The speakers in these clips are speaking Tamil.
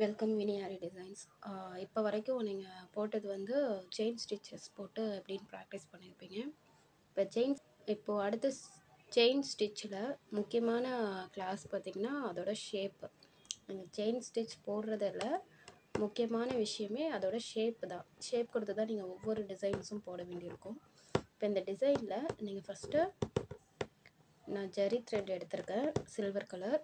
Welcome வினியாரி designs. இப்போ வரைக்கும் நீங்கள் போட்டது வந்து செயின் ஸ்டிச்சஸ் போட்டு எப்படின்னு ப்ராக்டிஸ் பண்ணியிருப்பீங்க. இப்போது அடுத்த செயின் ஸ்டிச்சில் முக்கியமான கிளாஸ் பார்த்திங்கன்னா அதோட ஷேப்பு. நீங்கள் செயின் ஸ்டிச் போடுறதில் முக்கியமான விஷயமே அதோட ஷேப்பு தான். ஷேப் கொடுத்து தான் நீங்கள் ஒவ்வொரு டிசைன்ஸும் போட வேண்டியிருக்கும். இப்போ இந்த டிசைனில் நீங்கள் ஃபஸ்ட்டு நான் ஜரி த்ரெட் எடுத்திருக்கேன், சில்வர் கலர்.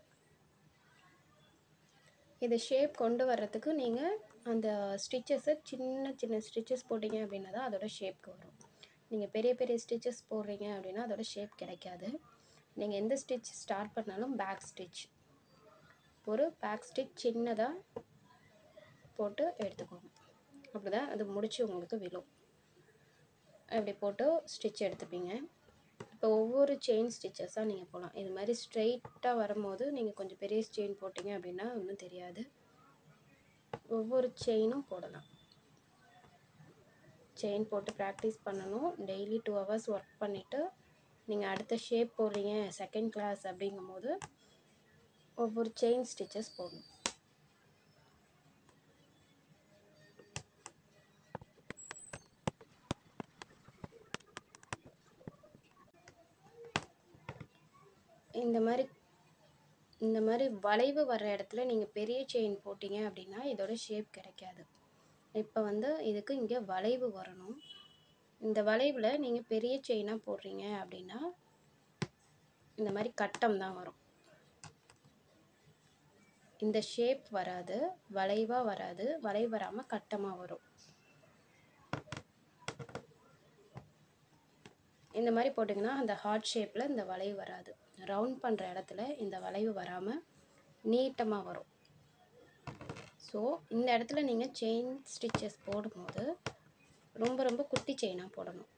இது ஷேப் கொண்டு வர்றதுக்கு நீங்கள் அந்த ஸ்டிச்சஸை சின்ன சின்ன ஸ்டிச்சஸ் போட்டிங்க அப்படின்னா தான் அதோட ஷேப்க்கு வரும். நீங்கள் பெரிய பெரிய ஸ்டிச்சஸ் போடுறீங்க அப்படின்னா அதோட ஷேப் கிடைக்காது. நீங்கள் எந்த ஸ்டிச் ஸ்டார்ட் பண்ணாலும் பேக் ஸ்டிச் சின்னதாக போட்டு எடுத்துக்கோங்க. அப்படி தான் அது முடிச்சு உங்களுக்கு விழும். அப்படி போட்டு ஸ்டிச் எடுத்துப்பீங்க. இப்போ ஒவ்வொரு செயின் ஸ்டிச்சஸாக நீங்கள் போகலாம். இது மாதிரி ஸ்ட்ரெயிட்டாக வரும்போது நீங்கள் கொஞ்சம் பெரிய செயின் போட்டிங்க அப்படின்னா ஒன்றும் தெரியாது. ஒவ்வொரு செயினும் போடலாம். செயின் போட்டு ப்ராக்டிஸ் பண்ணணும். டெய்லி 2 hours ஒர்க் பண்ணிவிட்டு நீங்கள் அடுத்த ஷேப் போடுறீங்க செகண்ட் கிளாஸ் அப்படிங்கும்போது ஒவ்வொரு செயின் ஸ்டிச்சஸ் போடணும். இந்த மாதிரி வளைவு வர்ற இடத்துல நீங்கள் பெரிய செயின் போட்டிங்க அப்படின்னா இதோட ஷேப் கிடைக்காது. இப்போ வந்து இதுக்கு இங்கே வளைவு வரணும். இந்த வளைவில் நீங்கள் பெரிய செயினாக போடுறீங்க அப்படின்னா இந்த மாதிரி கட்டம் தான் வரும். இந்த ஷேப் வராது, வளைவாக வராது. வளைவு வராமல் கட்டமாக வரும். இந்த மாதிரி போட்டிங்கன்னா அந்த ஹார்ட் ஷேப்பில் இந்த வளைவு வராது. ரவுண்ட் பண்ணுற இடத்துல இந்த வளைவு வராமல் நீட்டமாக வரும். ஸோ இந்த இடத்துல நீங்கள் செயின் ஸ்டிச்சஸ் போடும்போது ரொம்ப ரொம்ப குட்டி செயினாக போடணும்.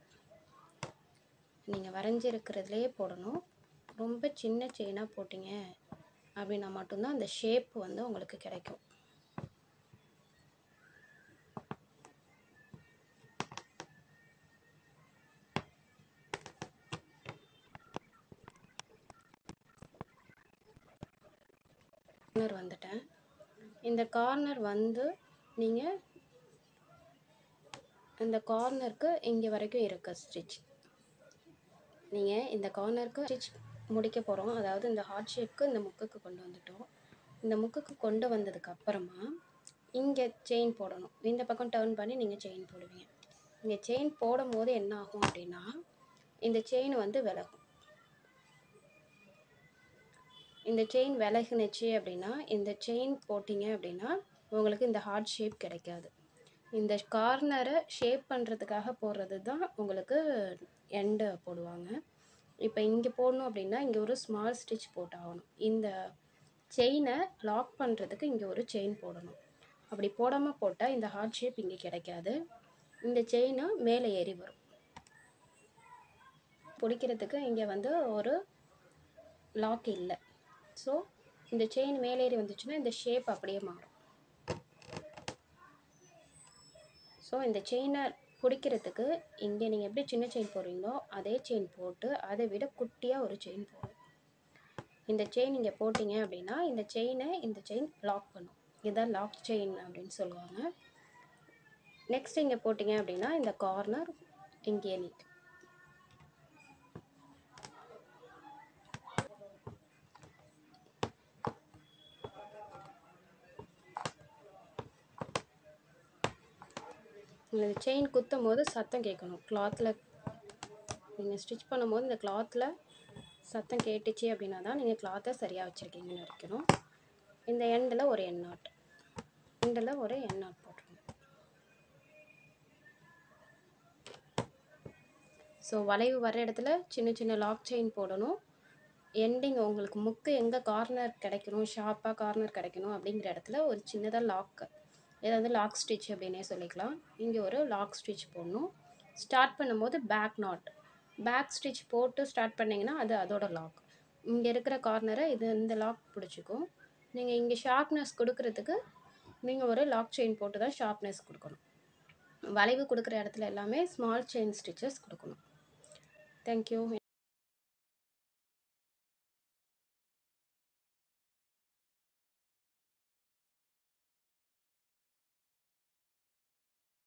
நீங்கள் வரைஞ்சிருக்கிறதுலே போடணும். ரொம்ப சின்ன செயினாக போட்டிங்க அப்படின்னா மட்டும்தான் அந்த ஷேப் வந்து உங்களுக்கு கிடைக்கும். கார்னர் வந்துட்டேன். இந்த கார்னர் வந்து நீங்கள் இந்த கார்னருக்கு இங்கே வரைக்கும் இருக்க ஸ்டிச் நீங்கள் இந்த கார்னருக்கு ஸ்டிச் முடிக்க போகிறோம். அதாவது இந்த ஹார்ட் ஷேப்க்கு இந்த முக்குக்கு கொண்டு வந்துட்டோம். இந்த முக்குக்கு கொண்டு வந்ததுக்கு அப்புறமா இங்கே செயின் போடணும். இந்த பக்கம் டர்ன் பண்ணி நீங்கள் செயின் போடுவீங்க. இங்கே செயின் போடும் போது என்ன ஆகும் அப்படின்னா இந்த செயின் வந்து விலகும். இந்த செயின் விலகுனுச்சு அப்படின்னா இந்த செயின் போட்டிங்க அப்படின்னா உங்களுக்கு இந்த ஹார்ட் ஷேப் கிடைக்காது. இந்த கார்னரை ஷேப் பண்ணுறதுக்காக போடுறது தான் உங்களுக்கு எண்டு போடுவாங்க. இப்போ இங்கே போடணும் அப்படின்னா இங்கே ஒரு ஸ்மால் ஸ்டிச் போட்டாகணும். இந்த செயினை லாக் பண்ணுறதுக்கு இங்கே ஒரு செயின் போடணும். அப்படி போடாமல் போட்டால் இந்த ஹார்ட் ஷேப் இங்கே கிடைக்காது. இந்த செயினை மேலே ஏறி வரும். பிடிக்கிறதுக்கு இங்கே வந்து ஒரு லாக் இல்லை. ஸோ இந்த செயின் மேலே ஏறி வந்துச்சுன்னா இந்த ஷேப் அப்படியே மாறும். ஸோ இந்த செயினை பிடிக்கிறதுக்கு இங்கே நீங்கள் எப்படி சின்ன செயின் போடுறீங்களோ அதே செயின் போட்டு அதை விட குட்டியாக ஒரு செயின் போடும். இந்த செயின் இங்கே போட்டிங்க அப்படின்னா இந்த செயின் லாக் பண்ணும். இதுதான் லாக் செயின் அப்படின்னு சொல்லுவாங்க. நெக்ஸ்ட் இங்கே போட்டிங்க அப்படின்னா இந்த கார்னர் இங்கே நிற்கும். இந்த செயின் குத்தும் போது சத்தம் கேட்கணும். கிளாத்தில் நீங்கள் ஸ்டிச் பண்ணும்போது இந்த கிளாத்தில் சத்தம் கேட்டுச்சு அப்படின்னா தான் நீங்கள் கிளாத்தை சரியாக வச்சுருக்கீங்கன்னு நினைக்கணும். இந்த எண்டில் ஒரு எண் நாட் போட்டுருங்க. ஸோ வளைவு வர இடத்துல சின்ன சின்ன லாக் செயின் போடணும். எண்டிங் உங்களுக்கு முக்கு எங்கே கார்னர் கிடைக்கணும், ஷார்ப்பாக கார்னர் கிடைக்கணும் அப்படிங்கிற இடத்துல ஒரு சின்னதாக லாக், ஏதாவது லாக் ஸ்டிச் அப்படின்னே சொல்லிக்கலாம். இங்கே ஒரு லாக் ஸ்டிச் போடணும். ஸ்டார்ட் பண்ணும்போது பேக் ஸ்டிச் போட்டு ஸ்டார்ட் பண்ணிங்கன்னா அது அதோட லாக். இங்கே இருக்கிற கார்னரை இந்த லாக் பிடிச்சிக்கும். நீங்கள் இங்கே ஷார்ப்னஸ் கொடுக்கறதுக்கு நீங்கள் ஒரு லாக் செயின் போட்டு தான் ஷார்ப்னஸ் கொடுக்கணும். வளைவு கொடுக்குற இடத்துல எல்லாமே ஸ்மால் செயின் ஸ்டிச்சஸ் கொடுக்கணும். தேங்க்யூ.